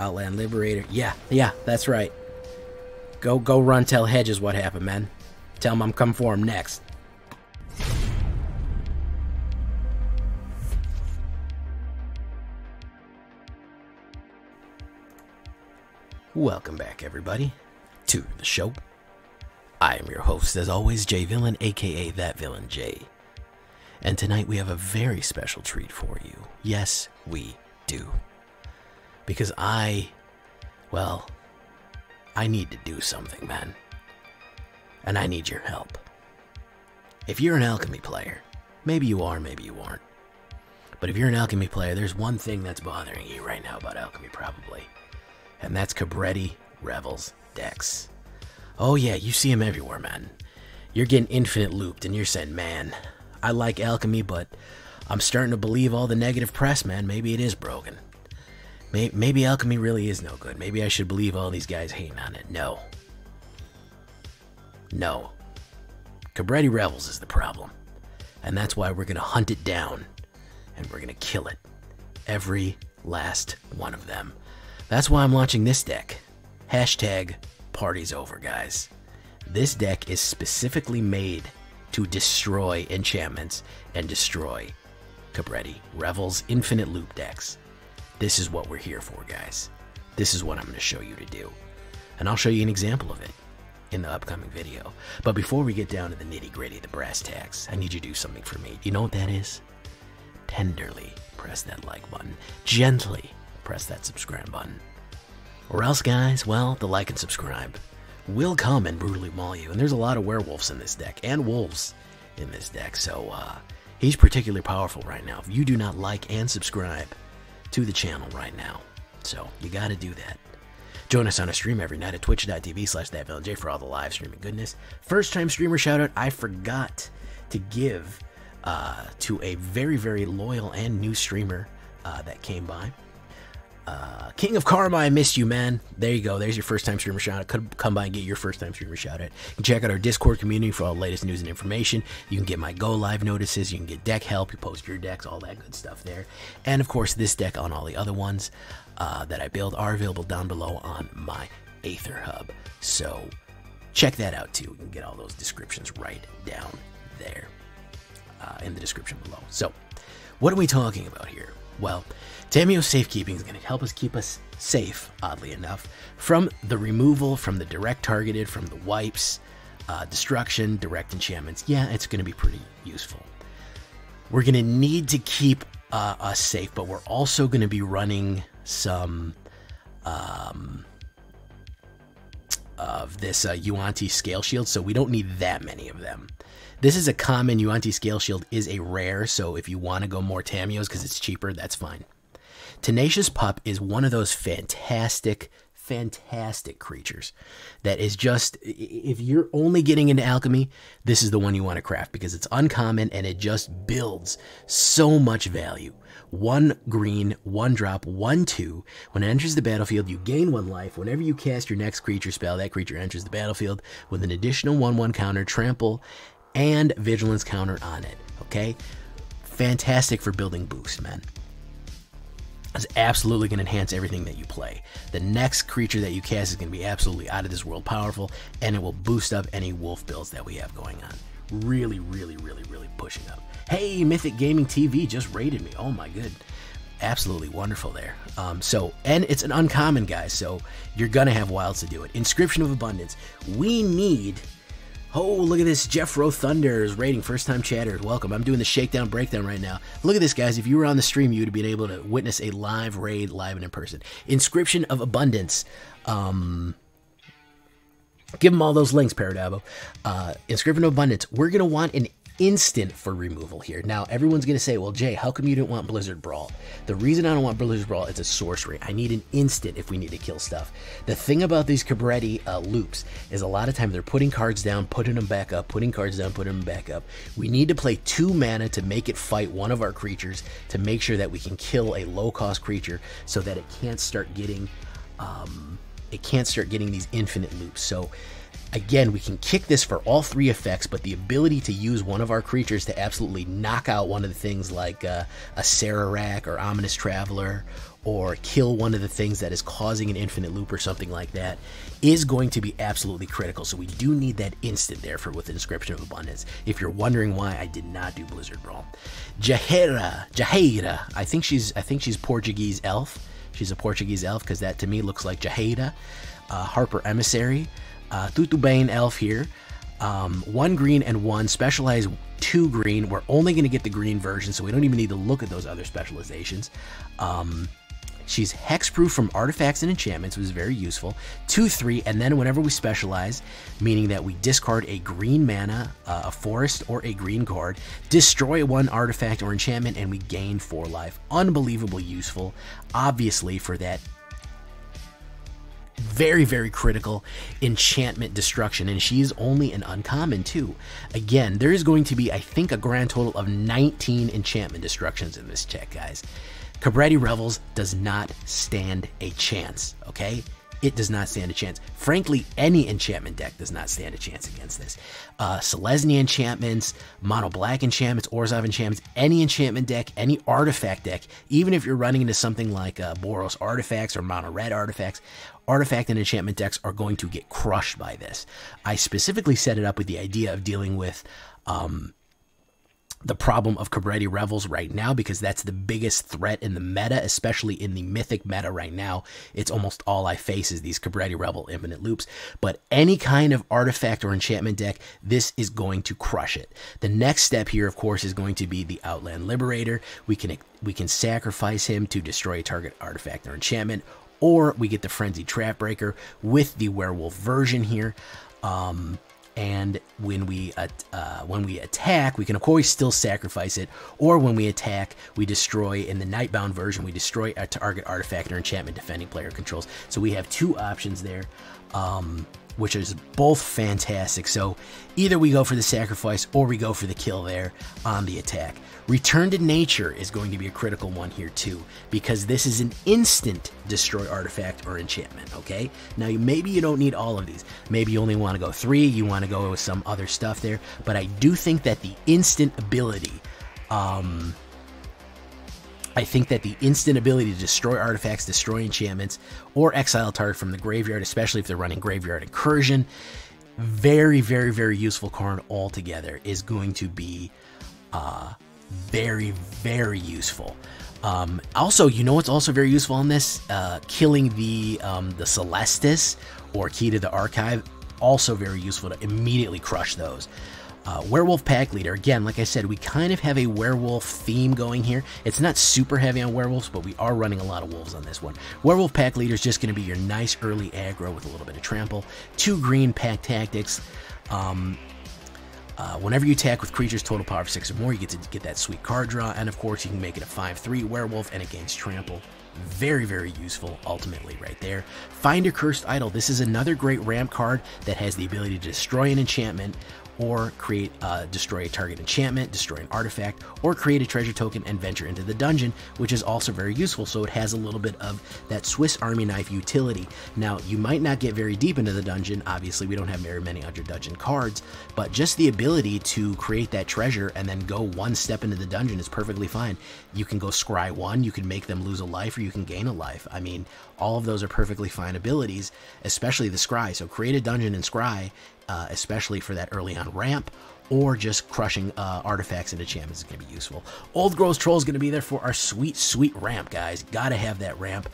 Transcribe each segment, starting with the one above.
Outland Liberator. Yeah, that's right. Go run tell Hedges what happened, man. Tell him I'm coming for him next. Welcome back, everybody, to the show. I am your host, as always, J Villain, aka That Villain J. And tonight we have a very special treat for you. Yes, we do. Because I need to do something, man. And I need your help. If you're an Alchemy player, maybe you are, maybe you aren't. But if you're an Alchemy player, there's one thing that's bothering you right now about Alchemy, probably. And that's Cabaretti Revels decks. Oh yeah, you see them everywhere, man. You're getting infinite looped and you're saying, man, I like Alchemy, but I'm starting to believe all the negative press, man. Maybe it is broken. Maybe Alchemy really is no good. Maybe I should believe all these guys hating on it. No. No. Cabaretti Revels is the problem. And that's why we're going to hunt it down. And we're going to kill it. Every last one of them. That's why I'm launching this deck. Hashtag party's over, guys. This deck is specifically made to destroy enchantments and destroy Cabaretti Revels infinite loop decks. This is what we're here for, guys. This is what I'm going to show you to do. And I'll show you an example of it in the upcoming video. But before we get down to the nitty-gritty, the brass tacks, I need you to do something for me. You know what that is? Tenderly press that like button. Gently press that subscribe button. Or else, guys, well, the like and subscribe will come and brutally maul you. And there's a lot of werewolves in this deck, and wolves in this deck. So, he's particularly powerful right now. If you do not like and subscribe to the channel right now. So, you gotta do that. Join us on a stream every night at twitch.tv/thatvillainj for all the live streaming goodness. First time streamer shout out, I forgot to give to a very, very loyal and new streamer that came by. King of Karma, I missed you, man. There you go. There's your first time streamer shout out. Could come by and get your first time streamer shout out. You can check out our Discord community for all the latest news and information. You can get my go live notices. You can get deck help. You post your decks, all that good stuff there. And of course, this deck on all the other ones that I build are available down below on my AetherHub. So check that out too. You can get all those descriptions right down there in the description below. So what are we talking about here? Well, Tamiyo Safekeeping is going to help us keep us safe, oddly enough, from the removal, from the direct targeted, from the wipes, destruction, direct enchantments. Yeah, it's going to be pretty useful. We're going to need to keep us safe, but we're also going to be running some of this Yuan-Ti Scaleshield, so we don't need that many of them. This is a common. Yuan-Ti Scaleshield is a rare, so if you want to go more Tamiyos because it's cheaper, that's fine. Tenacious Pup is one of those fantastic creatures that is just, if you're only getting into Alchemy, this is the one you want to craft because it's uncommon and it just builds so much value. 1 green, 1 drop, 1/2. When it enters the battlefield, you gain 1 life. Whenever you cast your next creature spell, that creature enters the battlefield with an additional 1/1 counter, trample, and vigilance counter on it. Okay? Fantastic for building boost, man. It's absolutely going to enhance everything that you play. The next creature that you cast is going to be absolutely out of this world powerful, and it will boost up any wolf builds that we have going on. Really, really, really, really pushing up. Hey, Mythic Gaming TV just raided me. Oh my good. Absolutely wonderful there. And it's an uncommon, guys, so you're going to have wilds to do it. Inscription of Abundance. We need... Oh, look at this. Jeff Rowe Thunder is raiding. First time chatter. Welcome. I'm doing the shakedown breakdown right now. Look at this, guys. If you were on the stream, you would have been able to witness a live raid live and in person. Inscription of Abundance. Give them all those links, Paradabo. Inscription of Abundance. We're going to want an instant for removal here. Now, everyone's going to say, well, Jay, how come you didn't want Blizzard Brawl? The reason I don't want Blizzard Brawl, it's a sorcery. I need an instant if we need to kill stuff. The thing about these Cabaretti loops is a lot of time they're putting cards down, putting them back up, putting cards down, putting them back up. We need to play 2 mana to make it fight one of our creatures to make sure that we can kill a low-cost creature so that it can't start getting these infinite loops. So again, we can kick this for all 3 effects, but the ability to use one of our creatures to absolutely knock out one of the things like a Sararak or Ominous Traveler or kill one of the things that is causing an infinite loop or something like that is going to be absolutely critical. So we do need that instant there for with Inscription of Abundance. If you're wondering why I did not do Blizzard Brawl. Jaheira, I think she's Portuguese elf. She's a Portuguese elf because that to me looks like Jaheira. Harper Emissary, Tutubane elf here. 1 green and 1 specialized 2 green. We're only going to get the green version, so we don't even need to look at those other specializations. She's hexproof from artifacts and enchantments, which is very useful. 2/3, and then whenever we specialize, meaning that we discard a green mana, a forest, or a green card, destroy 1 artifact or enchantment, and we gain 4 life. Unbelievably useful, obviously, for that very, very critical enchantment destruction, and she's only an uncommon too. Again, there is going to be, I think, a grand total of 19 enchantment destructions in this check, guys. Cabaretti Revels does not stand a chance, okay? It does not stand a chance. Frankly, any enchantment deck does not stand a chance against this. Selesnya enchantments, mono black enchantments, Orzhov enchantments, any enchantment deck, any artifact deck, even if you're running into something like Boros artifacts or mono red artifacts, artifact and enchantment decks are going to get crushed by this. I specifically set it up with the idea of dealing with the problem of Cabaretti Revels right now, because that's the biggest threat in the meta, especially in the Mythic meta right now. It's almost all I face is these Cabaretti Revel infinite loops. But any kind of artifact or enchantment deck, this is going to crush it. The next step here, of course, is going to be the Outland Liberator. We can sacrifice him to destroy a target artifact or enchantment, or we get the Frenzied Trapbreaker with the Werewolf version here. And when we attack, we can of course still sacrifice it, or when we attack, we destroy, in the Nightbound version, we destroy a target artifact or enchantment defending player controls. So we have 2 options there, which is both fantastic. So either we go for the sacrifice or we go for the kill there on the attack. Return to Nature is going to be a critical one here too, because this is an instant destroy artifact or enchantment, okay? Now, maybe you don't need all of these. Maybe you only want to go 3, you want to go with some other stuff there, but I do think that the instant ability, to destroy artifacts, destroy enchantments, or exile a target from the graveyard, especially if they're running Graveyard Incursion, very, very, very useful card altogether, is going to be very, very useful. Also, you know what's also very useful on this? Killing the Celestis or Key to the Archive, also very useful to immediately crush those. Werewolf Pack Leader, again, like I said, we kind of have a werewolf theme going here. It's not super heavy on werewolves, but we are running a lot of wolves on this one. Werewolf Pack Leader is just going to be your nice early aggro with a little bit of trample. 2 green pack tactics. Whenever you attack with creatures total power of 6 or more, you get to get that sweet card draw, and of course you can make it a 5/3 werewolf, and it gains trample. Very, very useful ultimately right there. Find a Cursed Idol. This is another great ramp card that has the ability to destroy an enchantment, or destroy a target enchantment, destroy an artifact, or create a treasure token and venture into the dungeon, which is also very useful. So it has a little bit of that Swiss Army knife utility. Now, you might not get very deep into the dungeon. Obviously, we don't have very many under dungeon cards, but just the ability to create that treasure and then go 1 step into the dungeon is perfectly fine. You can go scry 1, you can make them lose a life, or you can gain a life. I mean, all of those are perfectly fine abilities, especially the scry. So create a dungeon and scry, especially for that early on ramp, or just crushing artifacts and enchantments is going to be useful. Old Growth Troll is going to be there for our sweet, sweet ramp, guys. Gotta have that ramp.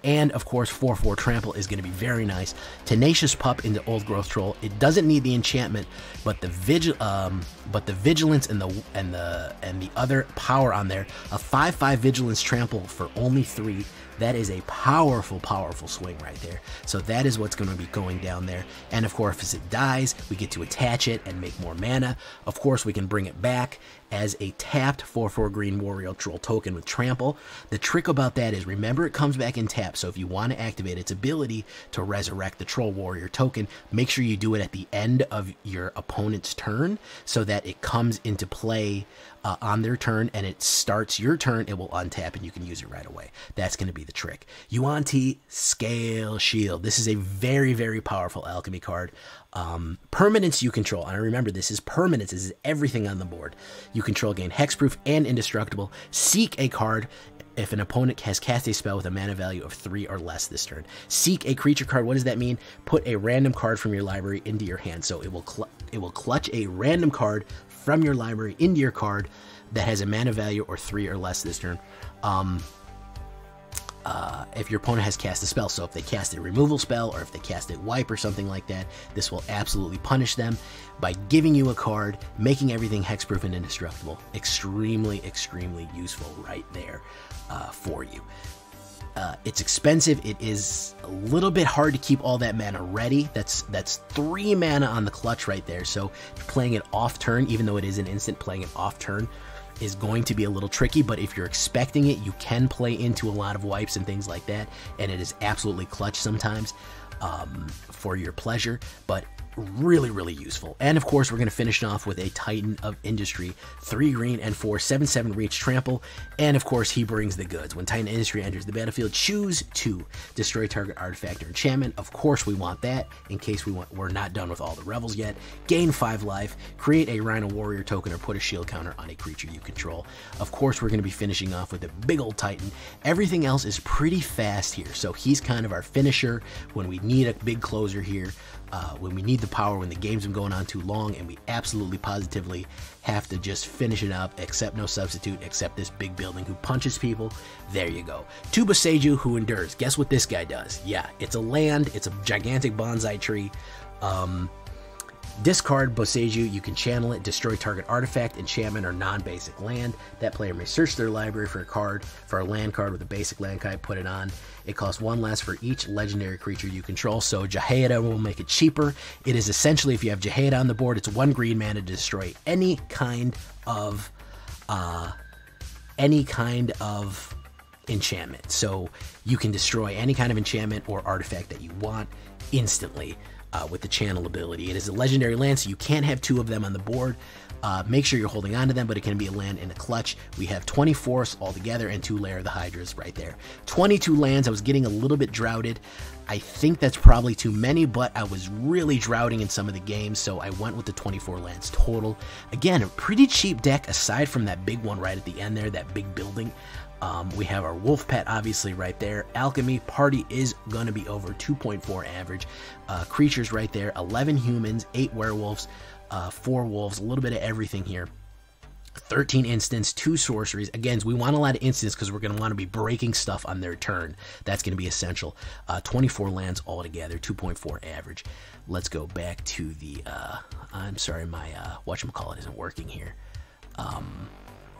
And of course, 4/4 Trample is going to be very nice. Tenacious Pup into Old Growth Troll. It doesn't need the enchantment, but the vigilance and the other power on there. A 5/5 vigilance trample for only 3. That is a powerful, powerful swing right there. So that is what's going to be going down there. And of course, if it dies, we get to attach it and make more mana. Of course, we can bring it back as a tapped 4/4 green warrior troll token with trample. The trick about that is, remember, it comes back in tap. So if you want to activate its ability to resurrect the troll warrior token, make sure you do it at the end of your opponent's turn so that it comes into play on their turn, and it starts your turn, it will untap and you can use it right away. That's going to be the trick. Yuan-Ti Scaleshield. This is a very, very powerful alchemy card. Permanence you control, and remember, this is permanence. This is everything on the board. You control gain hexproof and indestructible. Seek a card if an opponent has cast a spell with a mana value of 3 or less this turn. Seek a creature card. What does that mean? Put a random card from your library into your hand. So it will clutch a random card from your library into your card that has a mana value or 3 or less this turn. If your opponent has cast a spell, so if they cast a removal spell or if they cast a wipe or something like that, this will absolutely punish them by giving you a card, making everything hexproof and indestructible. Extremely, extremely useful right there for you. It's expensive. It is a little bit hard to keep all that mana ready. That's 3 mana on the clutch right there. So playing it off turn, even though it is an instant, playing it off turn is going to be a little tricky, but if you're expecting it, you can play into a lot of wipes and things like that, and it is absolutely clutch sometimes for your pleasure, but really, really useful. And of course, we're going to finish off with a Titan of Industry, 3 green and 4, 7/7 reach trample, and of course, he brings the goods. When Titan of Industry enters the battlefield, choose to destroy target artifact or enchantment. Of course, we want that in case we're not done with all the Revels yet. Gain 5 life, create a Rhino Warrior token, or put a shield counter on a creature you control. Of course, we're going to be finishing off with a big old Titan. Everything else is pretty fast here, so he's kind of our finisher when we need a big closer here. When we need the power, when the game's been going on too long, and we absolutely positively have to just finish it up, except no substitute, except this big building who punches people. There you go. To Boseiju, who endures. Guess what this guy does? Yeah, it's a land, it's a gigantic bonsai tree. Discard Boseiju, you can channel it, destroy target artifact, enchantment, or non-basic land. That player may search their library for a card, for a land card with a basic land type, put it on. It costs 1 less for each legendary creature you control, so Jaheira will make it cheaper. It is essentially, if you have Jaheira on the board, it's 1 green mana to destroy any kind of enchantment. So you can destroy any kind of enchantment or artifact that you want instantly. With the channel ability. It is a legendary land, so you can't have 2 of them on the board. Make sure you're holding on to them, but it can be a land in a clutch. We have 24 altogether and 2 Lair of the Hydras right there. 22 lands. I was getting a little bit droughted. I think that's probably too many, but I was really droughting in some of the games, so I went with the 24 lands total. Again, a pretty cheap deck aside from that big one right at the end there, that big building. We have our wolf pet obviously right there. Alchemy party is going to be over 2.4 average. Creatures right there, 11 humans, 8 werewolves, 4 wolves, a little bit of everything here. 13 instants, 2 sorceries. Again, we want a lot of instants because we're going to want to be breaking stuff on their turn. That's going to be essential. 24 lands altogether, 2.4 average. Let's go back to the, I'm sorry, my, whatchamacallit isn't working here.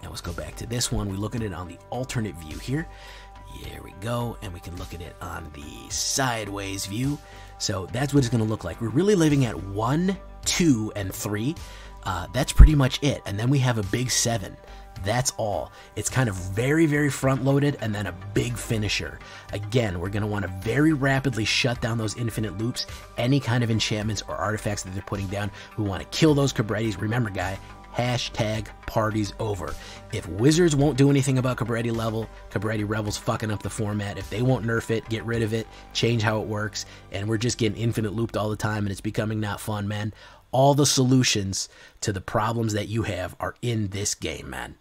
Now let's go back to this one. We look at it on the alternate view here. Here we go, and we can look at it on the sideways view. So that's what it's going to look like. We're really living at 1, 2, and 3. That's pretty much it. And then we have a big 7. That's all. It's kind of very, very front-loaded, and then a big finisher. Again, we're going to want to very rapidly shut down those infinite loops, any kind of enchantments or artifacts that they're putting down. We want to kill those Cabarettis. Remember, guy, hashtag party's over. If Wizards won't do anything about Cabaretti level, Cabaretti Revels fucking up the format. If they won't nerf it, get rid of it, change how it works, and we're just getting infinite looped all the time, and it's becoming not fun, man. All the solutions to the problems that you have are in this game, man.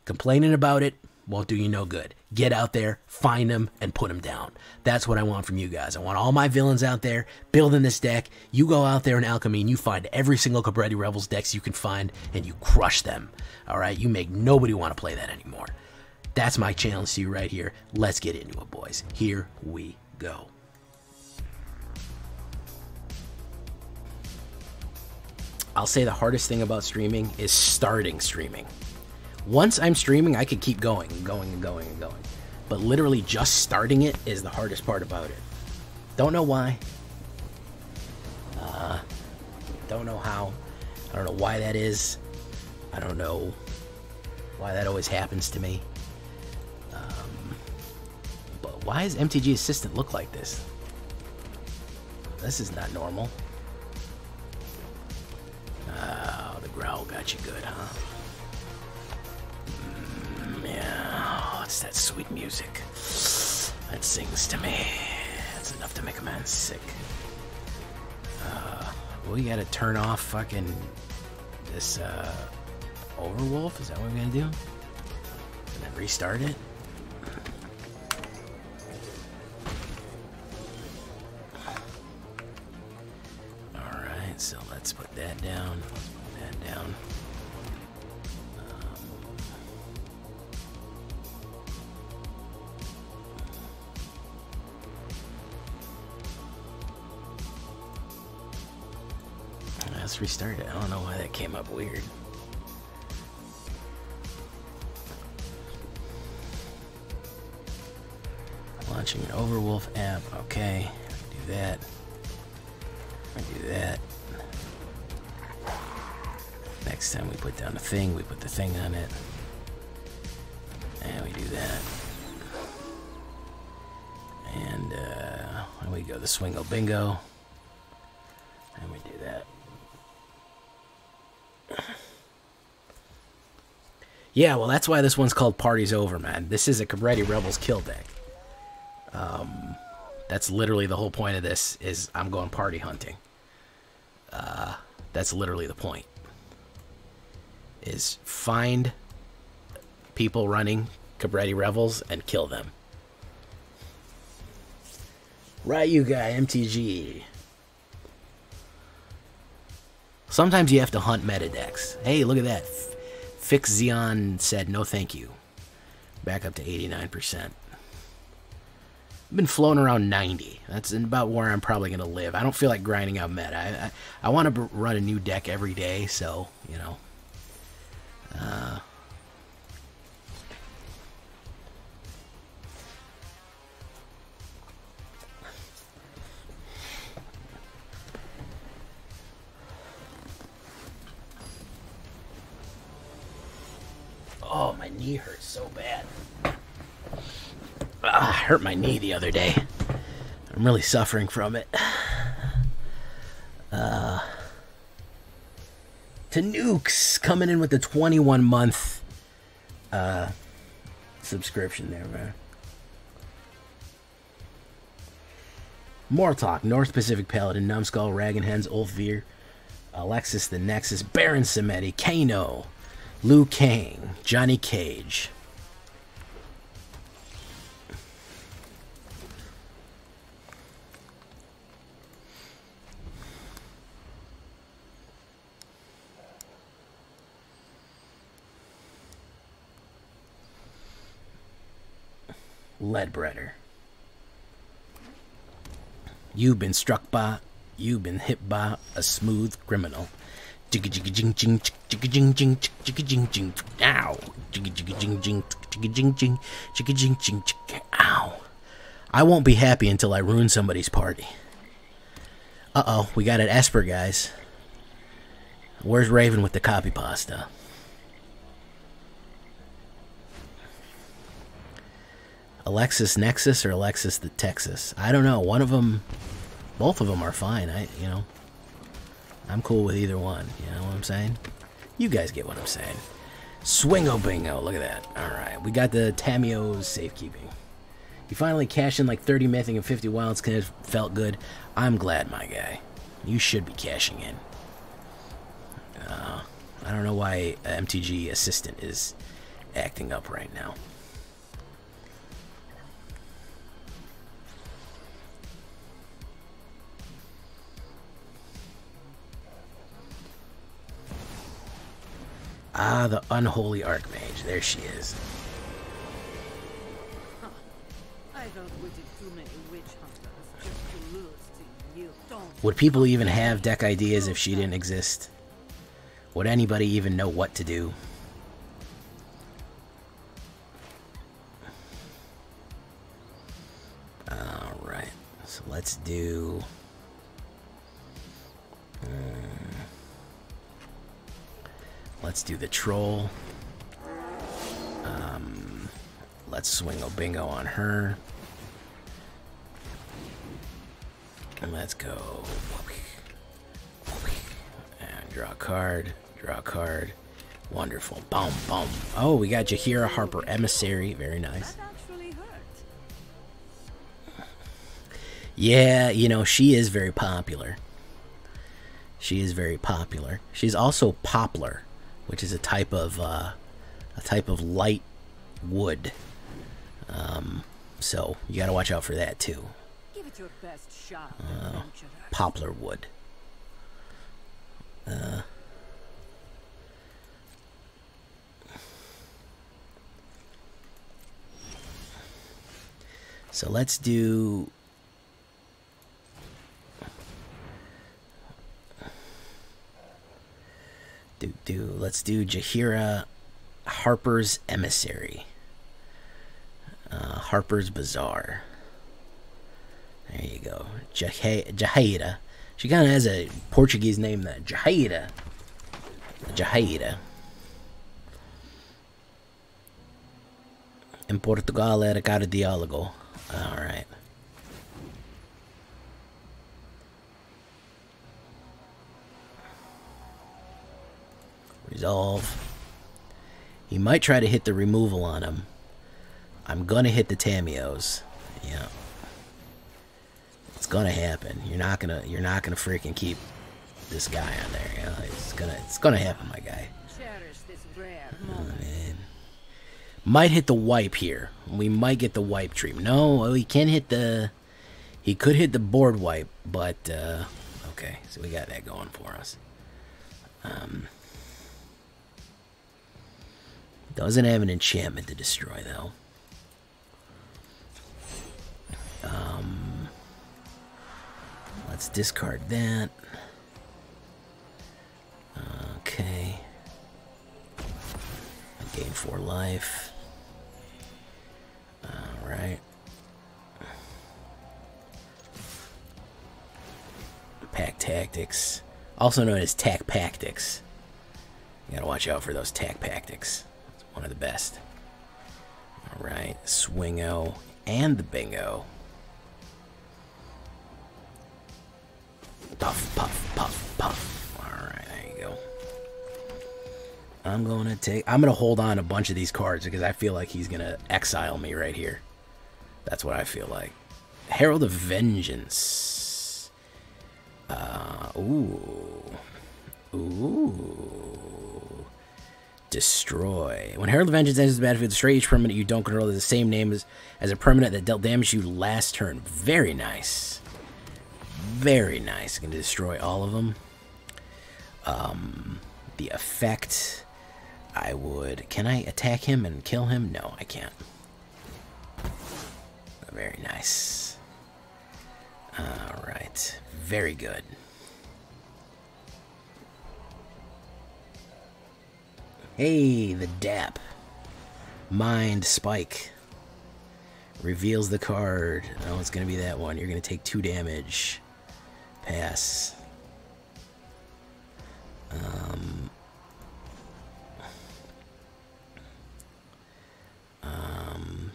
Complaining about it won't do you no good. Get out there, find them, and put them down. That's what I want from you guys. I want all my villains out there building this deck. You go out there in Alchemy and you find every single Cabaretti Revels decks you can find, and you crush them. All right? You make nobody want to play that anymore. That's my challenge to you right here. Let's get into it, boys. Here we go. I'll say the hardest thing about streaming is starting streaming. Once I'm streaming, I could keep going and going and going and going. But literally just starting it is the hardest part about it. Don't know why. Don't know how. I don't know why that is. I don't know why that always happens to me. But why does MTG Assistant look like this? This is not normal. Oh, the growl got you good, huh? Yeah, oh, it's that sweet music that sings to me. It's enough to make a man sick. We gotta turn off fucking this Overwolf. Is that what we're gonna do? And then restart it? so let's put that down, that down. Let's restart it. I don't know why that came up weird. Launching an Overwolf app. Okay, do that. Do that. Next time we put down the thing, we put the thing on it. And we do that. And there we go, the Swingo Bingo. And we do that. Yeah, well, that's why this one's called Party's Over, man. This is a Cabaretti Revels kill deck. That's literally the whole point of this, is I'm going party hunting. That's literally the point. Is find people running Cabaretti Revels and kill them. Right, you guy, MTG. Sometimes you have to hunt meta decks. Hey, look at that. Fix Xeon said no thank you. Back up to 89%. I've been floating around 90. That's about where I'm probably going to live. I don't feel like grinding out meta. I want to run a new deck every day, so, you know. Oh, my knee hurts so bad. I hurt my knee the other day. I'm really suffering from it. Tanukes coming in with the 21-month subscription there, man. More talk. North Pacific Paladin, Numbskull, Ragenhens, Ulfveer, Alexis the Nexus, Baron Samedi, Kano, Liu Kang, Johnny Cage. Leadbreader. You've been struck by, you've been hit by a smooth criminal. Jigga jigga jing jing jigga jing jing jigga jing jing. Ow. Jigga jigga jing jing jigga jing jing jigga jing jing. Ow. I won't be happy until I ruin somebody's party. Uh-oh, we got an Esper, guys. Where's Raven with the copy pasta? Alexis Nexus or Alexis the Texas? I don't know. One of them, both of them are fine. You know, I'm cool with either one. You know what I'm saying? You guys get what I'm saying. Swingo bingo. Look at that. All right, we got the Tamiyo's Safekeeping. You finally cashed in like 30 mythic and 50 wilds. Kind of felt good. I'm glad, my guy. You should be cashing in. I don't know why MTG Assistant is acting up right now. Ah, the unholy Archmage. There she is. Would people even have deck ideas if she didn't exist? Would anybody even know what to do? Alright, so let's do... let's do the troll. Let's swing a bingo on her. And let's go. And draw a card. Draw a card. Wonderful. Boom, boom. Oh, we got Jaheira, Harper, Emissary. Very nice. Yeah, you know, she is very popular. She is very popular. She's also poplar, which is a type of light wood. So you got to watch out for that too. Give it your best shot, poplar wood. So let's do... Let's do Jaheira, Harper's Emissary. Harper's Bazaar. There you go. Jaheira. She kind of has a Portuguese name, that Jaheira. Jaheira. In Portugal era cada diálogo. Alright. Resolve. He might try to hit the removal on him. I'm gonna hit the Tamiyos. Yeah. It's gonna happen. You're not gonna freaking keep this guy on there. You know? It's gonna happen, my guy. Oh, man. Might hit the wipe here. We might get the wipe tree. No, he can hit the... He could hit the board wipe, but... okay, so we got that going for us. Doesn't have an enchantment to destroy, though. Let's discard that. Okay. I gain 4 life. Alright. Pack Tactics. Also known as Tac Pactics. You gotta watch out for those Tac Pactics. It's one of the best. Alright. Swingo and the Bingo. Puff, puff, puff, puff. Alright, there you go. I'm gonna hold on a bunch of these cards because I feel like he's gonna exile me right here. That's what I feel like. Herald of Vengeance. Ooh. Destroy. When Herald of Vengeance enters the battlefield, destroy each permanent you don't control as the same name as a permanent that dealt damage to you last turn. Very nice. Very nice. Going to destroy all of them. The effect, I would... Can I attack him and kill him? No, I can't. Very nice. Alright. Very good. Hey, the DAP. Mind Spike. Reveals the card. Oh, it's going to be that one. You're going to take 2 damage. Pass.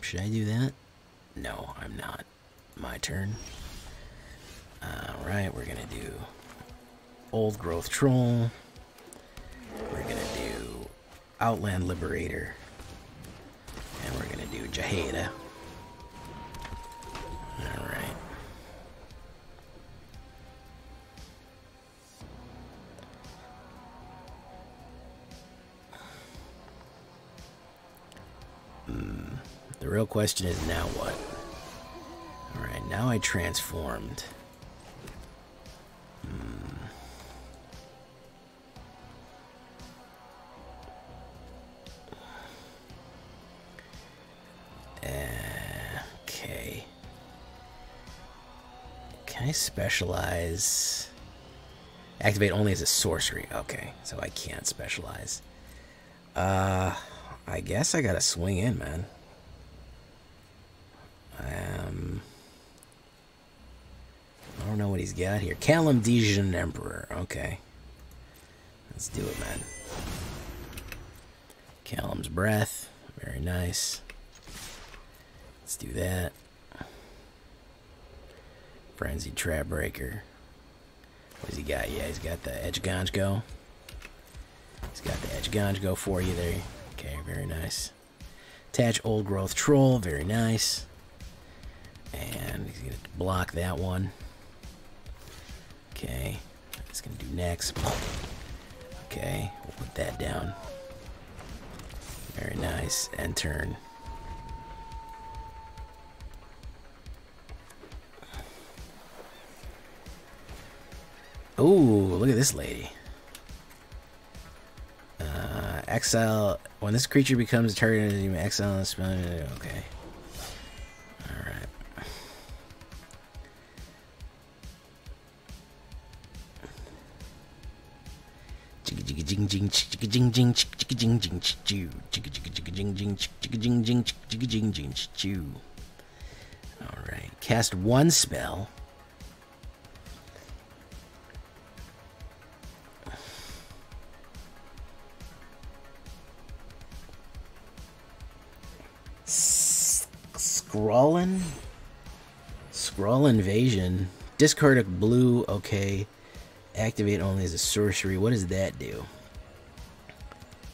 Should I do that? No, I'm not. My turn. Alright, we're gonna do Old Growth Troll. We're gonna do Outland Liberator. And we're gonna do Jaheira. Alright. The real question is now what? Alright, now I transformed. Okay. Can I specialize? Activate only as a sorcery. Okay, so I can't specialize. I guess I gotta swing in, man. I don't know what he's got here. Callum Dijon Emperor. Okay. Let's do it, man. Callum's Breath. Very nice. Let's do that. Frenzied Trapbreaker. What does he got? Yeah, he's got the Edge Ganj-Go. He's got the Edge Ganj-Go for you there. Okay, very nice. Attach Old Growth Troll. Very nice. And he's going to block that one. Okay. He's going to do next. Okay, we'll put that down. Very nice. End turn. Ooh, look at this lady. Exile. When this creature becomes a target, you may exile and spell. Okay. Alright. Alright, cast one spell. Scroll Invasion. Discard a blue, okay. Activate only as a sorcery. What does that do?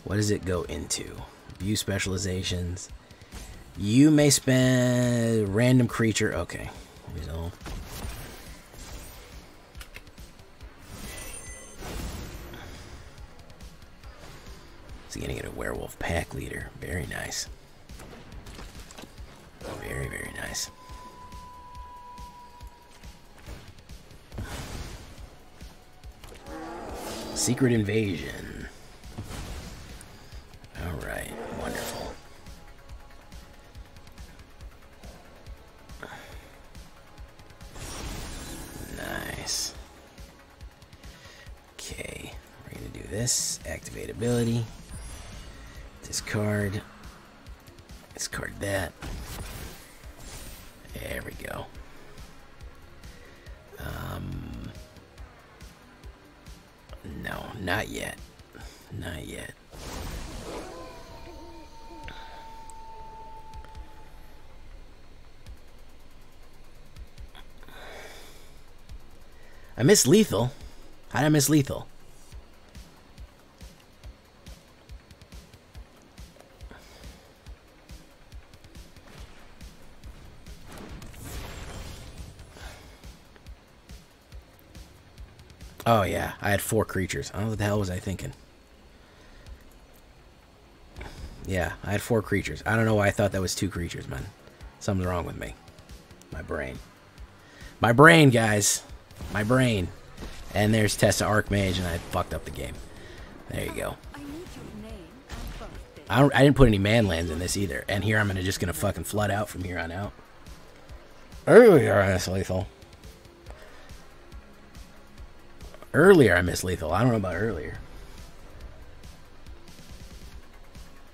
What does it go into? View specializations. You may spend random creature. Okay. Resolve. So you're gonna get a werewolf pack leader. Very nice. Very, very nice. Secret Invasion. Alright, wonderful. Nice. Okay, we're gonna do this. Activate ability. Discard. Discard that. There we go. No, not yet. Not yet. I miss lethal. How did I miss lethal? Oh yeah, I had 4 creatures. I don't know what the hell was I thinking. Yeah, I had 4 creatures. I don't know why I thought that was 2 creatures, man. Something's wrong with me. My brain. My brain, guys. My brain. And there's Tessa Archmage, and I fucked up the game. There you go. I didn't put any man lands in this either. And here I'm just gonna fucking flood out from here on out. Earlier I missed lethal. Earlier I missed lethal. I don't know about earlier.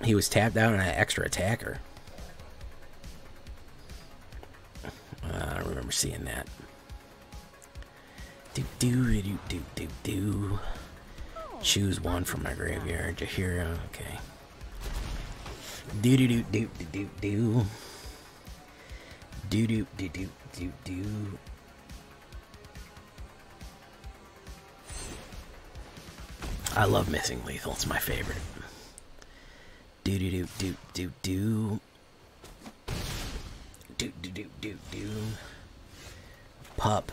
He was tapped out and I had extra attacker. I don't remember seeing that. Do. Choose one from my graveyard. Jaheira. Okay. Do. I love missing lethal. It's my favorite. Do. Pup.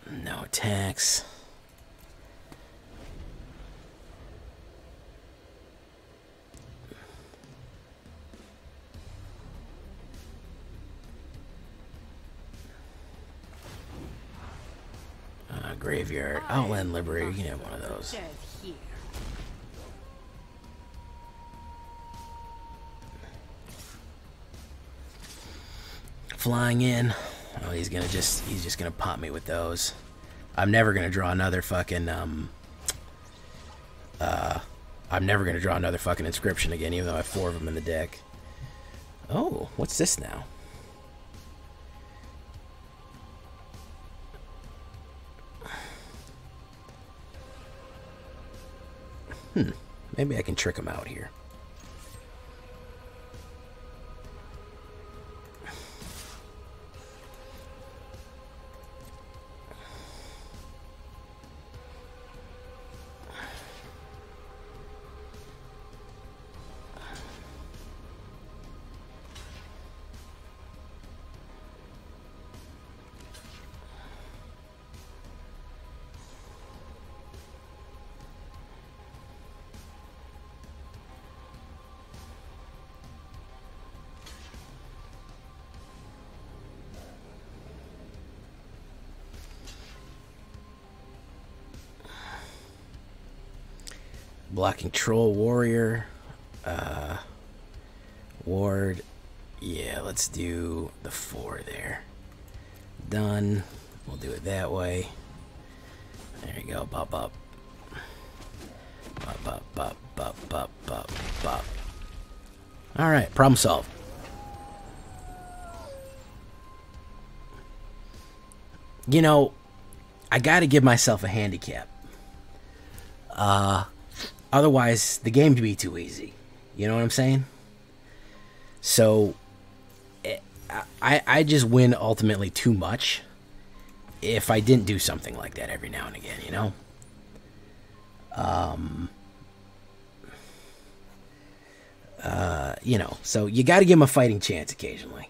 No attacks. Graveyard. Outland Liberator. You can have one of those. Flying in. Oh, he's just gonna pop me with those. I'm never gonna draw another fucking I'm never gonna draw another fucking inscription again, even though I have 4 of them in the deck. Oh, what's this now? Maybe I can trick him out here. Blocking Troll Warrior. Ward. Yeah, let's do the 4 there. Done. We'll do it that way. There you go. Bop, bop. Bop, bop, bop, bop, bop, bop, bop. Alright, problem solved. You know, I gotta give myself a handicap. Otherwise, the game would be too easy. You know what I'm saying? So, I just win ultimately too much if I didn't do something like that every now and again, you know? You know, so you gotta give him a fighting chance occasionally.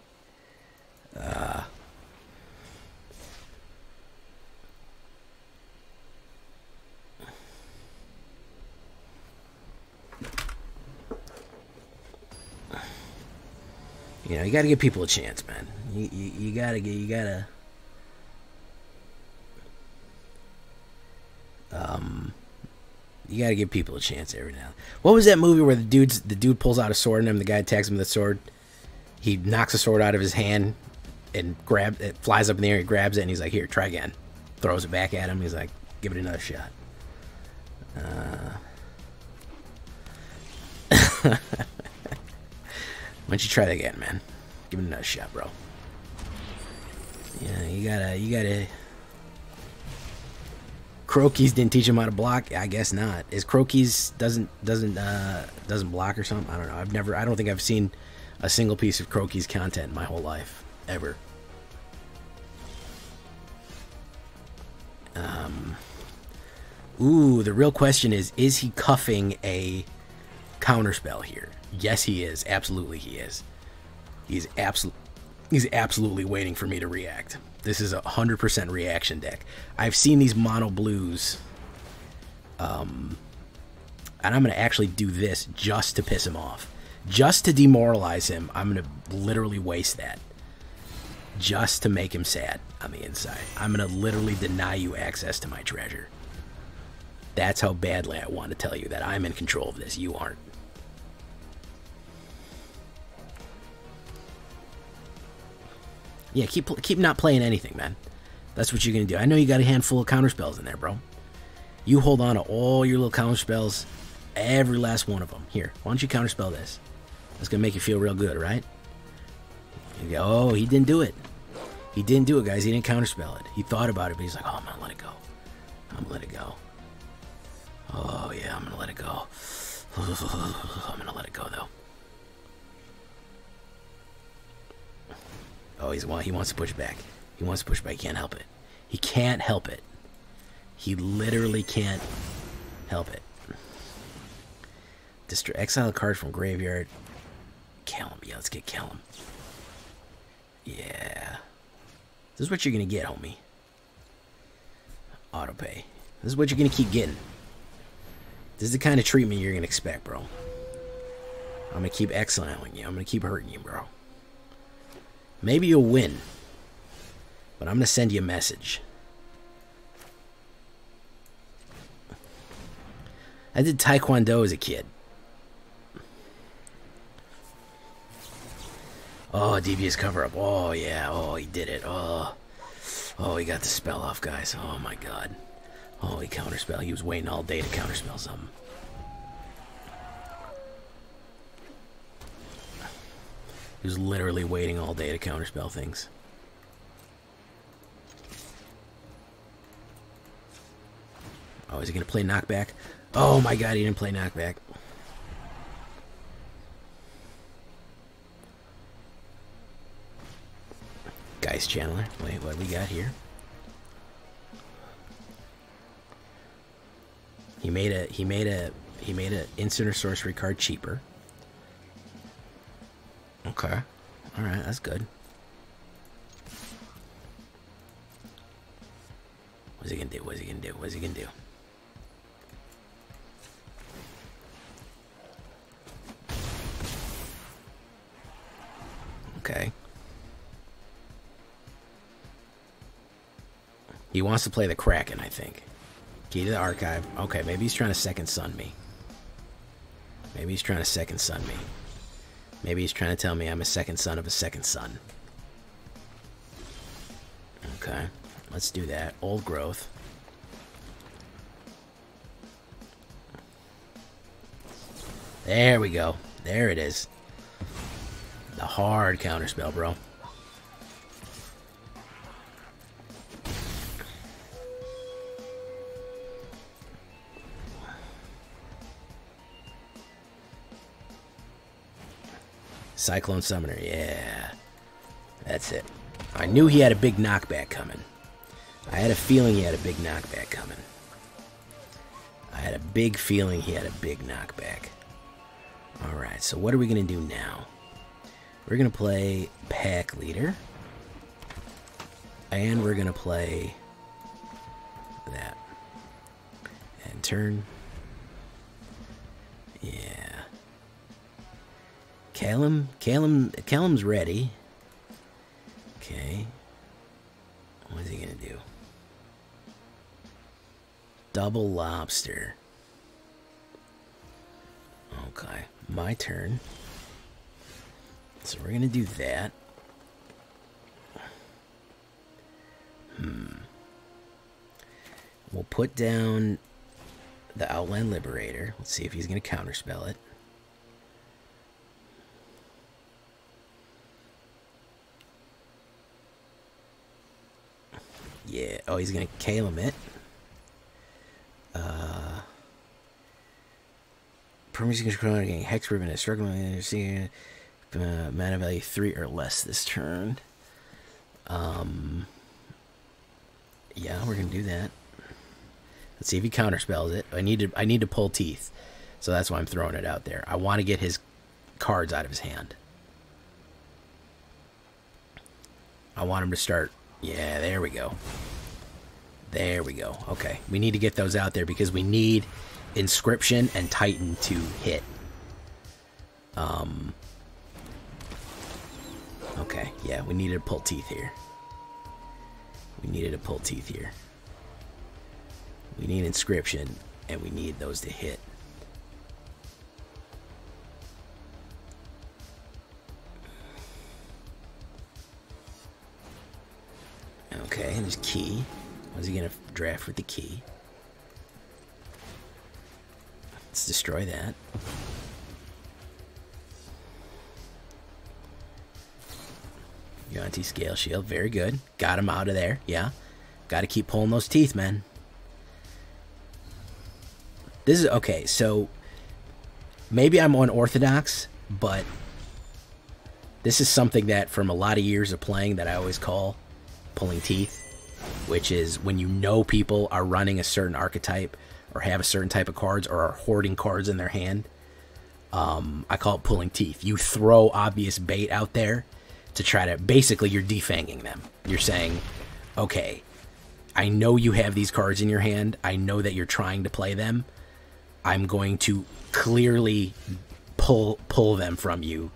You know, you gotta give people a chance, man. You gotta give people a chance every now. What was that movie where the dude pulls out a sword and the guy attacks him with a sword? He knocks a sword out of his hand and it flies up in the air. He grabs it and he's like, "Here, try again." Throws it back at him. He's like, "Give it another shot." Why don't you try that again, man? Give it another shot, bro. Yeah, you gotta. Croakies didn't teach him how to block. I guess not. Is Croakies doesn't block or something? I don't know. I don't think I've seen a single piece of Croakies content in my whole life ever. Ooh, the real question is he cuffing a counterspell here? Yes, he is. Absolutely, he is. He's absolutely waiting for me to react. This is a 100% reaction deck. I've seen these mono blues, and I'm going to actually do this just to piss him off. Just to demoralize him, I'm going to literally waste that. Just to make him sad on the inside. I'm going to literally deny you access to my treasure. That's how badly I want to tell you that I'm in control of this. You aren't. Yeah, keep not playing anything, man. That's what you're going to do. I know you got a handful of counterspells in there, bro. You hold on to all your little counterspells, every last one of them. Here, why don't you counterspell this? That's going to make you feel real good, right? You go, oh, he didn't do it. He didn't do it, guys. He didn't counterspell it. He thought about it, but he's like, oh, I'm going to let it go. I'm going to let it go. Oh, yeah, I'm going to let it go. I'm going to let it go, though. Oh, he wants to push back. He wants to push back. He can't help it. He can't help it. He literally can't help it. Exile a card from graveyard. Kill him. Yeah, let's get kill him. Yeah. This is what you're going to get, homie. Autopay. This is what you're going to keep getting. This is the kind of treatment you're going to expect, bro. I'm going to keep exiling you. I'm going to keep hurting you, bro. Maybe you'll win, but I'm going to send you a message. I did Taekwondo as a kid. Oh, devious cover-up. Oh, yeah. Oh, he did it. Oh, he got the spell off, guys. Oh, my God. Oh, he counterspell. He was waiting all day to counterspell something. He was literally waiting all day to counterspell things. Oh, is he going to play knockback? Oh my God, he didn't play knockback. Geist Channeler. Wait, what do we got here? He made a instant or sorcery card cheaper. Okay. Alright, that's good. What's he gonna do? What's he gonna do? What's he gonna do? Okay. He wants to play the Kraken, I think. Key to the archive. Okay, maybe he's trying to second sun me. Maybe he's trying to second sun me. Maybe he's trying to tell me I'm a second son of a second son. Okay, let's do that. Old growth. There we go. There it is. The hard counterspell, bro. Cyclone Summoner, yeah. That's it. I knew he had a big knockback coming. I had a feeling he had a big knockback coming. I had a big feeling he had a big knockback. Alright, so what are we going to do now? We're going to play Pack Leader. And we're going to play that. And turn. Yeah. Callum's ready. Okay. What is he gonna do? Double lobster. Okay, my turn. So we're gonna do that. We'll put down the Outland Liberator. Let's see if he's gonna counterspell it. Yeah. Oh, he's gonna Calum it. Permanency control getting Hex Ribbon is struggling. Seeing mana value 3 or less this turn. Yeah, we're gonna do that. Let's see if he counterspells it. I need to pull teeth, so that's why I'm throwing it out there. I want to get his cards out of his hand. I want him to start. Yeah, there we go. There we go. Okay, we need to get those out there because we need Inscription and Titan to hit. Okay, yeah, we needed to pull teeth here. We needed to pull teeth here. We need Inscription, and we need those to hit. Okay, and there's key. What's he gonna draft with the key? Let's destroy that. Yuan-Ti Scaleshield, very good. Got him out of there, yeah. Got to keep pulling those teeth, man. This is, okay, so maybe I'm unorthodox, but this is something that from a lot of years of playing that I always call pulling teeth, which is when you know people are running a certain archetype or have a certain type of cards or are hoarding cards in their hand. I call it pulling teeth. You throw obvious bait out there to try to, basically you're defanging them. You're saying, okay, I know you have these cards in your hand. I know that you're trying to play them. I'm going to clearly pull them from you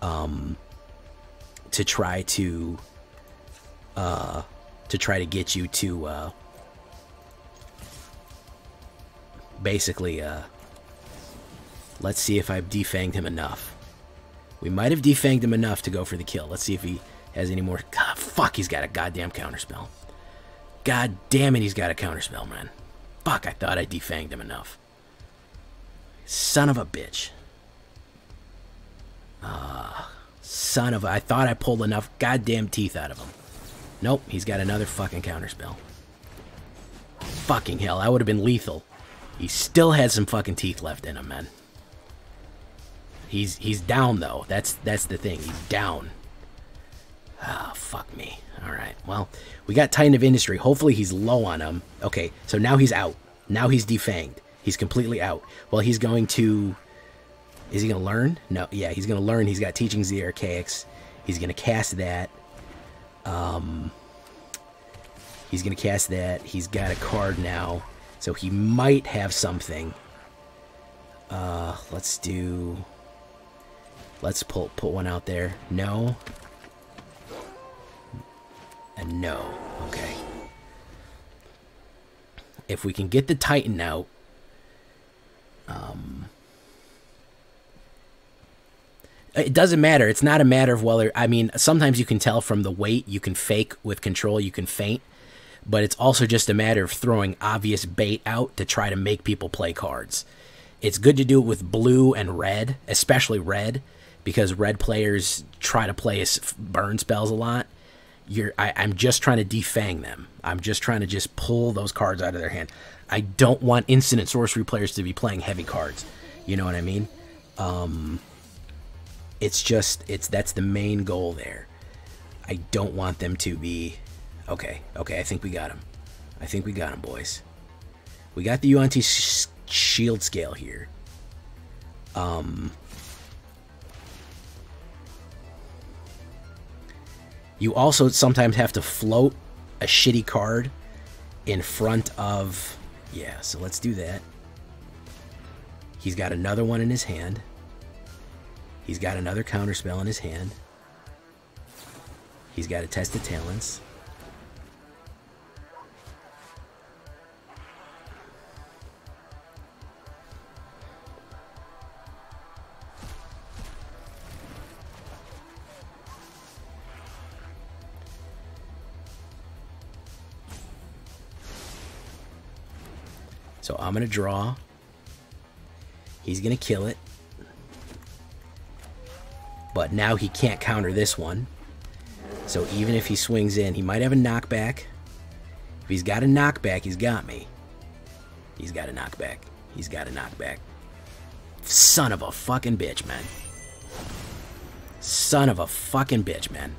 to try to get you to basically let's see if I've defanged him enough. We might have defanged him enough to go for the kill. Let's see if he has any more. God, fuck, he's got a goddamn counterspell. God damn it, he's got a counterspell, man. Fuck, I thought I defanged him enough. Son of a bitch. Son of a... I thought I pulled enough goddamn teeth out of him. Nope, he's got another fucking counterspell. Fucking hell, that would have been lethal. He still had some fucking teeth left in him, man. He's down, though. That's the thing. He's down. Ah, fuck me. Alright, well, we got Titan of Industry. Hopefully he's low on him. Okay, so now he's out. Now he's defanged. He's completely out. Well, he's going to... Is he going to learn? No, yeah, he's going to learn. He's got Teachings of the Archaics. He's going to cast that. He's going to cast that. He's got a card now. So he might have something. Let's do... Let's put one out there. No. And no. Okay. If we can get the Titan out... It doesn't matter. It's not a matter of whether... I mean, sometimes you can tell from the weight. You can fake with control. You can feint. But it's also just a matter of throwing obvious bait out to try to make people play cards. It's good to do it with blue and red, especially red, because red players try to play burn spells a lot. I'm just trying to defang them. I'm just trying to just pull those cards out of their hand. I don't want instant and sorcery players to be playing heavy cards. You know what I mean? That's the main goal there. I don't want them to be... Okay, I think we got him. I think we got him, boys. We got the Yuan-Ti Shield scale here. You also sometimes have to float a shitty card in front of... Yeah, so let's do that. He's got another one in his hand. He's got another counterspell in his hand. He's got a Test of Talents. So I'm going to draw. He's going to kill it. But now he can't counter this one. So even if he swings in, he might have a knockback. If he's got a knockback, he's got me. He's got a knockback. He's got a knockback. Son of a fucking bitch, man. Son of a fucking bitch, man.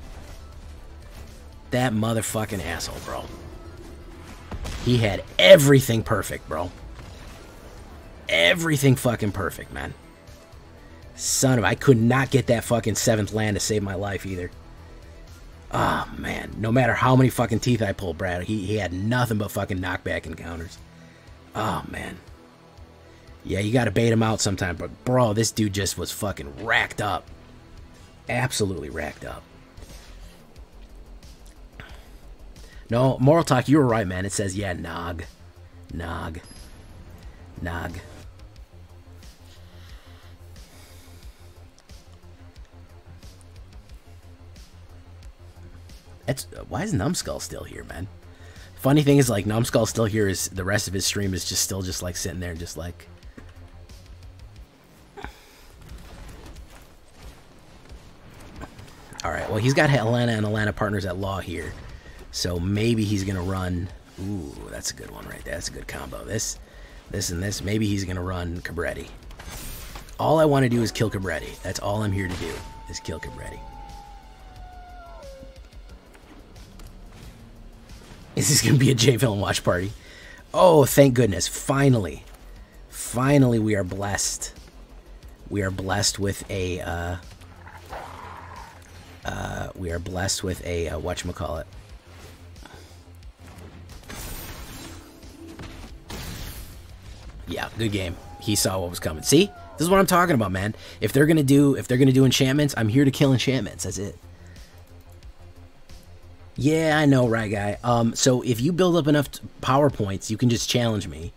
That motherfucking asshole, bro. He had everything perfect, bro. Everything fucking perfect, man. Son of... I could not get that fucking 7th land to save my life either. Oh, man. No matter how many fucking teeth I pulled, Brad, he had nothing but fucking knockback encounters. Oh, man. Yeah, you gotta bait him out sometime, but bro, this dude just was fucking racked up. Absolutely racked up. No, Moral Talk, you were right, man. It says, yeah, Nog. Nog. Nog. Why is Numbskull still here, man? Funny thing is, like, Numbskull still here is the rest of his stream is just still just like sitting there, just like. All right, well, he's got Atlanta and Atlanta Partners at Law here, so maybe he's gonna run. Ooh, that's a good one right there. That's a good combo. This, and this. Maybe he's gonna run Cabaretti. All I want to do is kill Cabaretti. That's all I'm here to do is kill Cabaretti. Is this going to be a J-Villain watch party? Oh, thank goodness. Finally. Finally, we are blessed. We are blessed with a, whatchamacallit. Yeah, good game. He saw what was coming. See? This is what I'm talking about, man. If they're going to do enchantments, I'm here to kill enchantments. That's it. Yeah, I know, right, guy. So if you build up enough power points, you can just challenge me.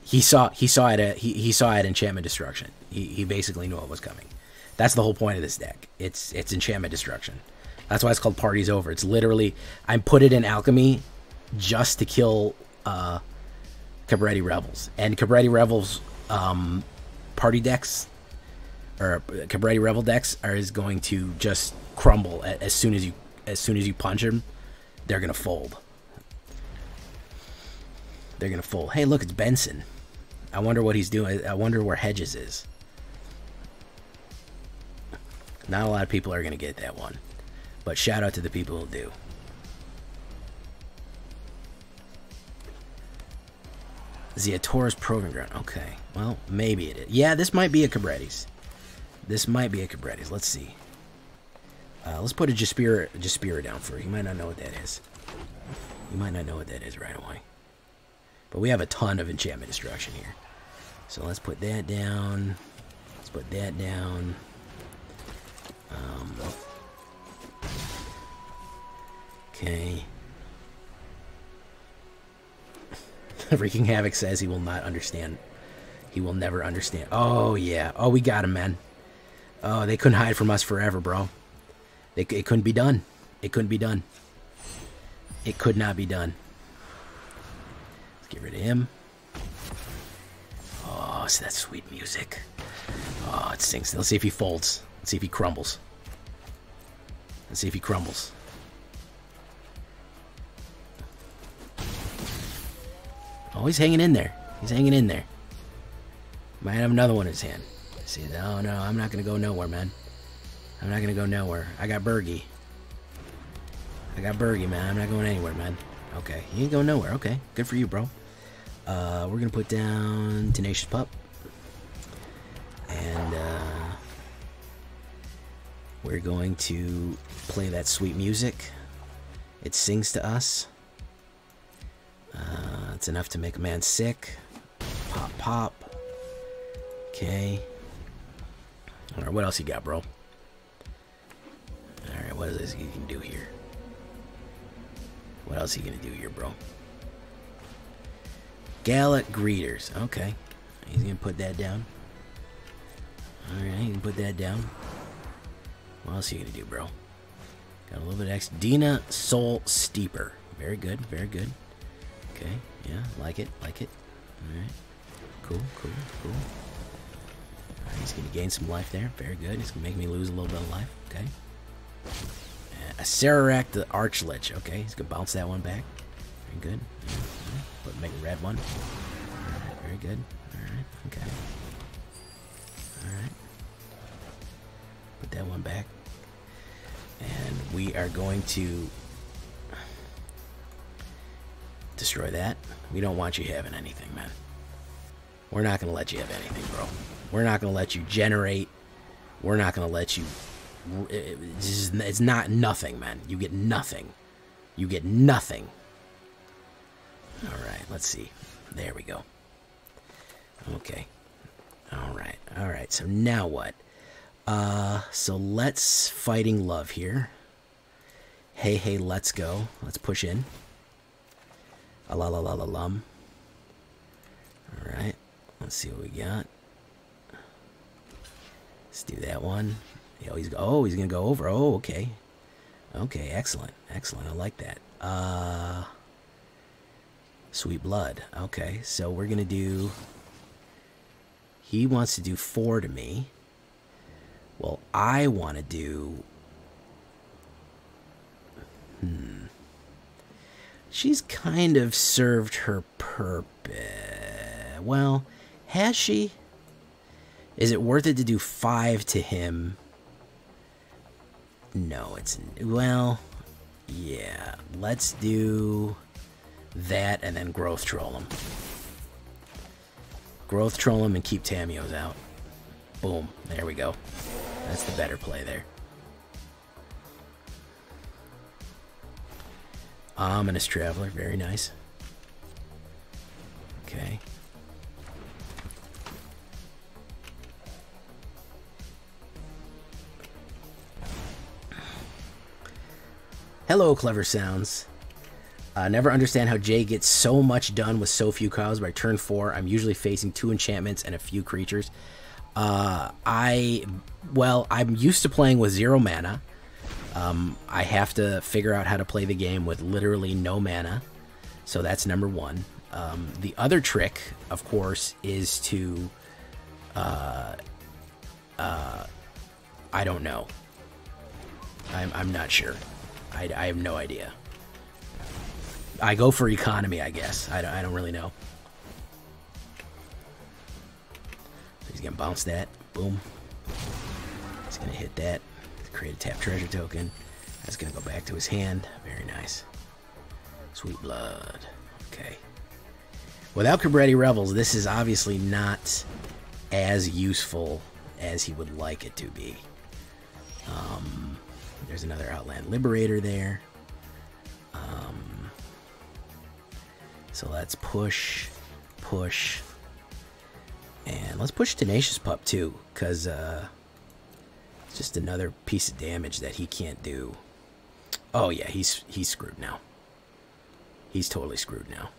He saw it at Enchantment Destruction. He basically knew what was coming. That's the whole point of this deck. It's Enchantment Destruction. That's why it's called Party's Over. It's literally, I put it in Alchemy just to kill Cabaretti Revels. And Cabaretti Revels party decks, or Cabaretti Revel decks, is going to just crumble as soon as you punch them. They're gonna fold. They're gonna fold. Hey, look, it's Benson. I wonder what he's doing. I wonder where Hedges is. Not a lot of people are gonna get that one, but shout out to the people who do. Ziatora's Proving Ground. Okay, well, maybe it is. Yeah, this might be a Cabaretti's. This might be a Cabaretti's. Let's see. Let's put a Jaheira down for you. You might not know what that is. You might not know what that is right away. But we have a ton of Enchantment Destruction here. So let's put that down. Let's put that down. Okay. Wreaking Havoc says he will not understand. He will never understand. Oh, yeah. Oh, we got him, man. Oh, they couldn't hide from us forever, bro. It couldn't be done. It couldn't be done. It could not be done. Let's get rid of him. Oh, it's that sweet music. Oh, it sings. Let's see if he folds. Let's see if he crumbles. Let's see if he crumbles. Oh, he's hanging in there. He's hanging in there. Might have another one in his hand. See, no, no, I'm not gonna go nowhere, man. I'm not gonna go nowhere. I got Bergie. I got Bergie, man. I'm not going anywhere, man. Okay, he ain't going nowhere. Okay, good for you, bro. We're gonna put down Tenacious Pup. And, we're going to play that sweet music. It sings to us. It's enough to make a man sick. Pop, pop. Okay. Alright, what else you got, bro? Alright, what is this you can do here? What else are you gonna do here, bro? Gallic Greeters. Okay. He's gonna put that down. Alright, he can put that down. What else are you gonna do, bro? Got a little bit of X. Dina Soul Steeper. Very good, very good. Okay, yeah, like it, like it. Alright. Cool, cool, cool. Alright, he's gonna gain some life there. Very good. He's gonna make me lose a little bit of life. Okay. A Sararak the Archlich. Okay, he's gonna bounce that one back. Very good. Yeah, yeah. But make a red one. Alright, very good. Alright, okay. Alright. Put that one back. And we are going to destroy that. We don't want you having anything, man. We're not going to let you have anything, bro. We're not going to let you generate. We're not going to let you... It's not nothing, man. You get nothing. You get nothing. Alright, let's see. There we go. Okay. Alright, alright. So now what? So let's Fighting Love here. Hey, hey, let's go. Let's push in. A-la-la-la-la-lum. Alright. Let's see what we got. Let's do that one. He's gonna go over. Oh, okay. Okay, excellent. Excellent. I like that. Sweet Blood. Okay, so we're gonna do... He wants to do 4 to me. Well, I want to do... She's kind of served her purpose. Well, has she? Is it worth it to do 5 to him? No, it's... Well, yeah. Let's do that and then Growth Troll him. Growth Troll him and keep Tamiyos out. Boom. There we go. That's the better play there. Ominous Traveler. Very nice. Okay. Hello, Clever Sounds. Never understand how Jay gets so much done with so few cards. By turn 4, I'm usually facing 2 enchantments and a few creatures. I'm used to playing with 0 mana. I have to figure out how to play the game with literally no mana. So that's number 1. The other trick, of course, is to... I don't know. I'm not sure. I have no idea. I go for economy, I guess. I don't really know. So he's gonna bounce that. Boom. He's gonna hit that. Create a tap treasure token. That's gonna go back to his hand. Very nice. Sweet Blood. Okay. Without Cabaretti Revels, this is obviously not as useful as he would like it to be. There's another Outland Liberator there. So let's push, and let's push Tenacious Pup too, because it's just another piece of damage that he can't do. Oh yeah, he's screwed now. He's totally screwed now.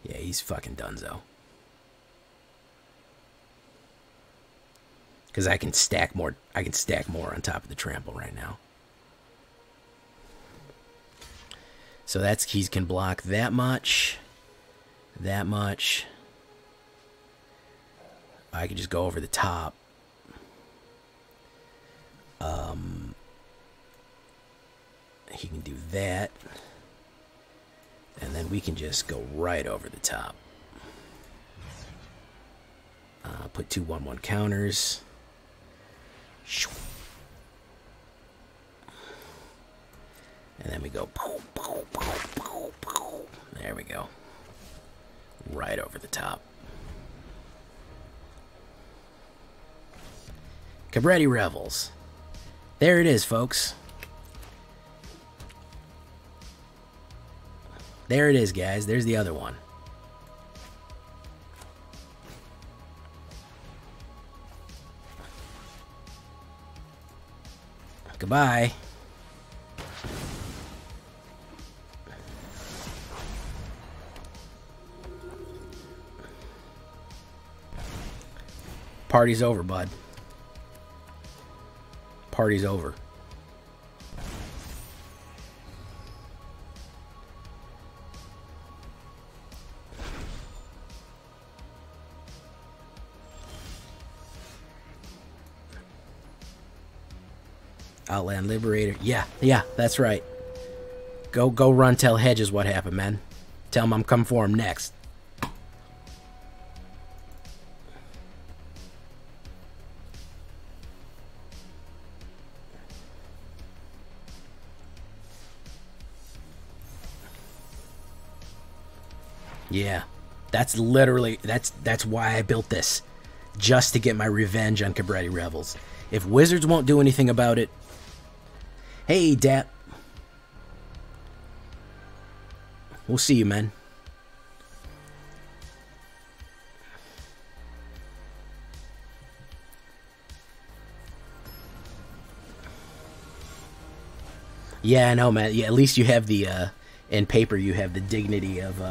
Yeah, he's fucking donezo. Because I can stack more. I can stack more on top of the trample right now. So that's he can block that much, I could just go over the top. He can do that. And then we can just go right over the top. Put 2/1/1 counters. And then we go. There we go. Right over the top. Cabaretti Revels. There it is, folks. There it is, guys. There's the other one. Goodbye. Party's over, bud. Party's over. Outland Liberator. Yeah, that's right. Go run tell Hedges what happened, man. Tell him I'm coming for him next. Yeah, that's literally, that's why I built this. Just to get my revenge on Cabaretti Revels. If Wizards won't do anything about it... Hey, Dap. We'll see you, man. Yeah, I know, man. Yeah, at least you have the, in paper, you have the dignity of,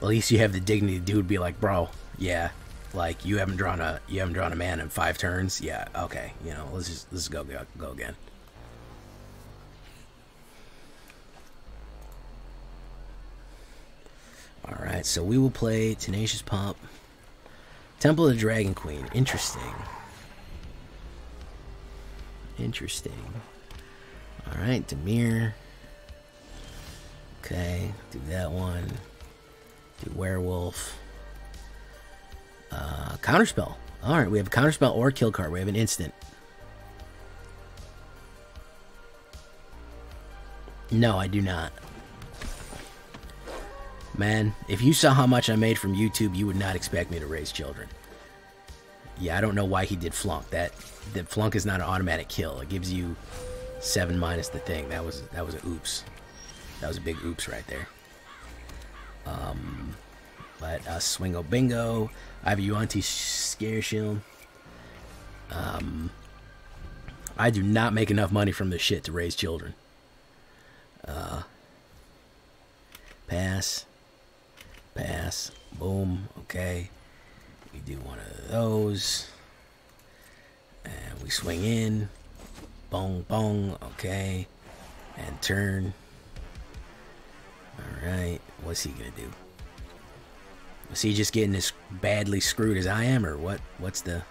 at least you have the dignity. Dude, be like, bro, yeah, like you haven't drawn a man in 5 turns. Yeah, okay, you know, let's go again. All right, so we will play Tenacious Pup, Temple of the Dragon Queen. Interesting. All right, Dimir. Okay, do that one. Do Werewolf. Counterspell. Alright, we have a counterspell or a kill card. We have an instant. No, I do not. Man, if you saw how much I made from YouTube, you would not expect me to raise children. Yeah, I don't know why he did flunk. That flunk is not an automatic kill. It gives you 7 minus the thing. That was an oops. That was a big oops right there. But Swingo Bingo. I have a Yuan-Ti Scaleshield. I do not make enough money from this shit to raise children. Pass. Boom. Okay. We do one of those. And we swing in. Bong. Okay. And turn. Alright, what's he gonna do? Is he just getting as badly screwed as I am, or what? What's the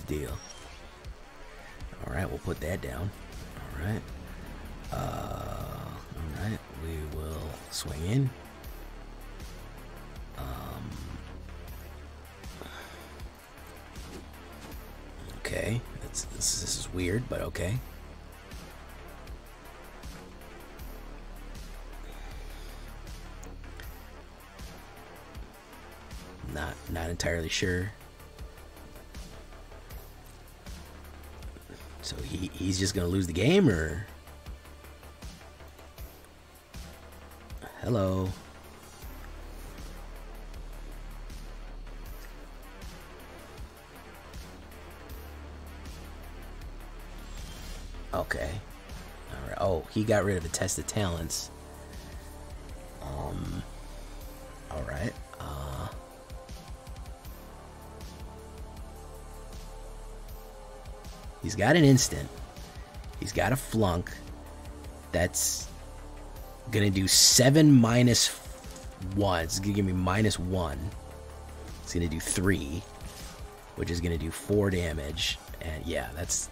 deal? Alright, we'll put that down. Alright. Alright, we will swing in. Okay, this is weird, but okay. Not entirely sure. So he's just gonna lose the game, or hello? Okay. All right. Oh, he got rid of the test of talents. All right. He's got an instant. He's got a flunk. That's Gonna do 7 minus 1. It's gonna give me -1. It's gonna do 3, which is gonna do 4 damage. And yeah, that's...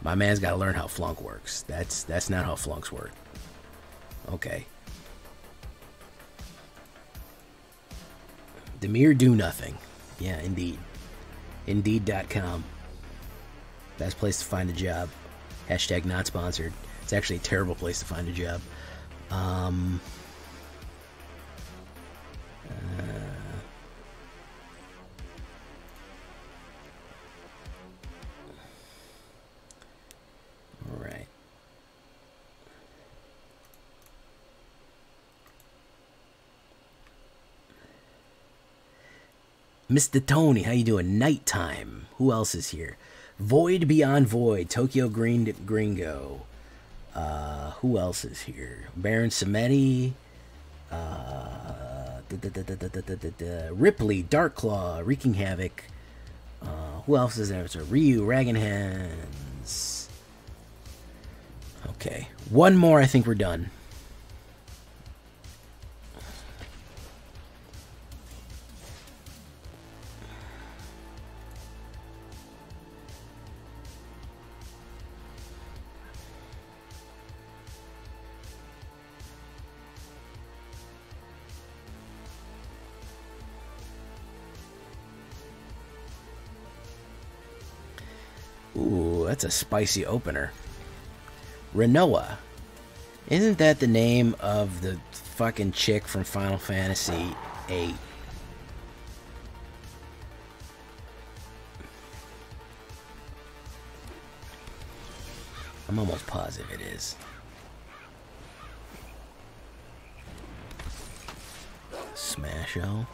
My man's gotta learn how flunk works. That's not how flunks work. Okay. Demir do nothing. Yeah, indeed. Indeed.com. Best place to find a job. Hashtag not sponsored. It's actually a terrible place to find a job. Alright. Mr. Tony, how you doing? Nighttime. Who else is here? Void Beyond Void. Tokyo Gringo. Who else is here? Baron Samedi. Ripley, Darkclaw, Wreaking Havoc. Who else is there? It's a Ryu, Raggin Hands. Okay. One more, I think we're done. Ooh, that's a spicy opener. Renoa. Isn't that the name of the fucking chick from Final Fantasy VIII? I'm almost positive it is. Smash-O.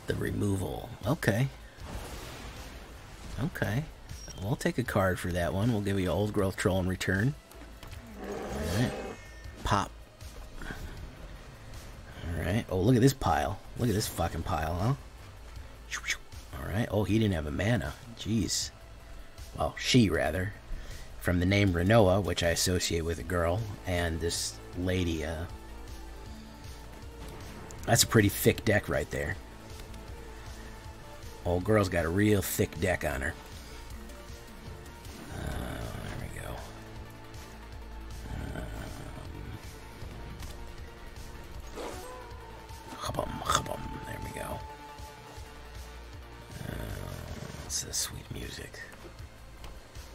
The removal. Okay. Okay. We'll take a card for that one. We'll give you Old Growth Troll in return. Alright. Pop. Alright. Oh, look at this pile. Look at this fucking pile, huh? Alright. Oh, he didn't have a mana. Jeez. Well, she, rather. From the name Renoa, which I associate with a girl, and this lady, that's a pretty thick deck right there. Old girl's got a real thick deck on her. There we go. There we go. What's this sweet music?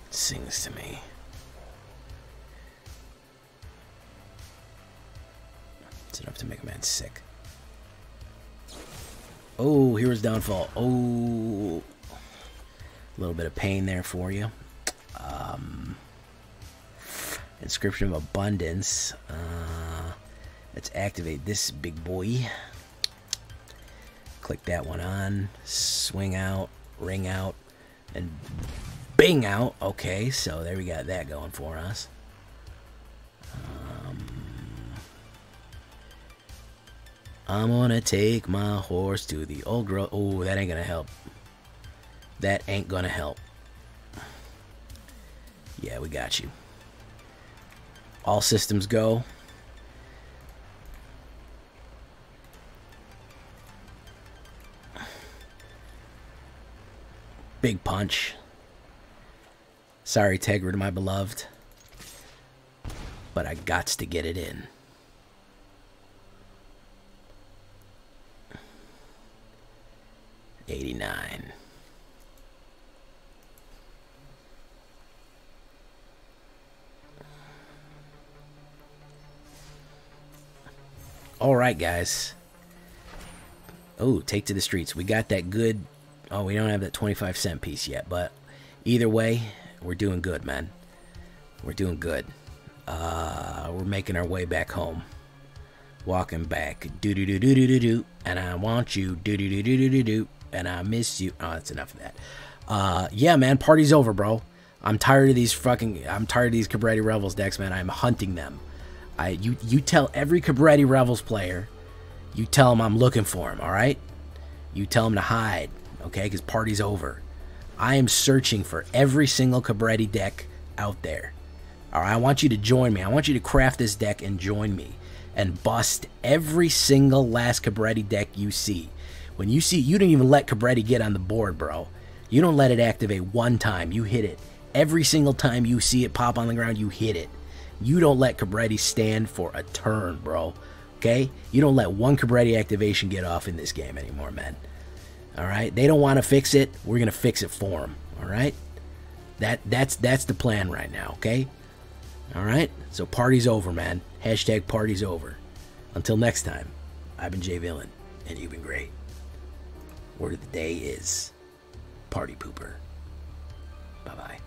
It sings to me. It's enough to make a man sick. Oh, Hero's Downfall. Oh, a little bit of pain there for you. Inscription of Abundance. Let's activate this big boy. Click that one on. Swing out, ring out, and bing out. Okay, so there we got that going for us. I'm gonna take my horse to the old growth. Oh, that ain't gonna help. That ain't gonna help. Yeah, we got you. All systems go. Big punch. Sorry, Tegra, my beloved. But I gots to get it in. $89. All right, guys. Oh, take to the streets. We got that good. Oh, we don't have that 25-cent piece yet, but either way, we're doing good, man. We're doing good. We're making our way back home. Walking back. Do-do-do-do-do-do-do. And I want you. Do-do-do-do-do-do-do. And I miss you. Oh, that's enough of that. Yeah, man, party's over, bro. I'm tired of these Cabaretti Revels decks, man. I'm hunting them. You tell every Cabaretti Revels player, you tell them I'm looking for them, all right? You tell them to hide, okay? Because party's over. I am searching for every single Cabaretti deck out there. All right, I want you to join me. I want you to craft this deck and join me and bust every single last Cabaretti deck you see. When you see, you don't even let Cabaretti get on the board, bro. You don't let it activate one time. You hit it. Every single time you see it pop on the ground, you hit it. You don't let Cabaretti stand for a turn, bro. Okay? You don't let one Cabaretti activation get off in this game anymore, man. All right? They don't want to fix it. We're going to fix it for them. All right? That's the plan right now, okay? All right? So party's over, man. Hashtag party's over. Until next time, I've been Jay Villain, and you've been great. Word of the day is Party Pooper. Bye-bye.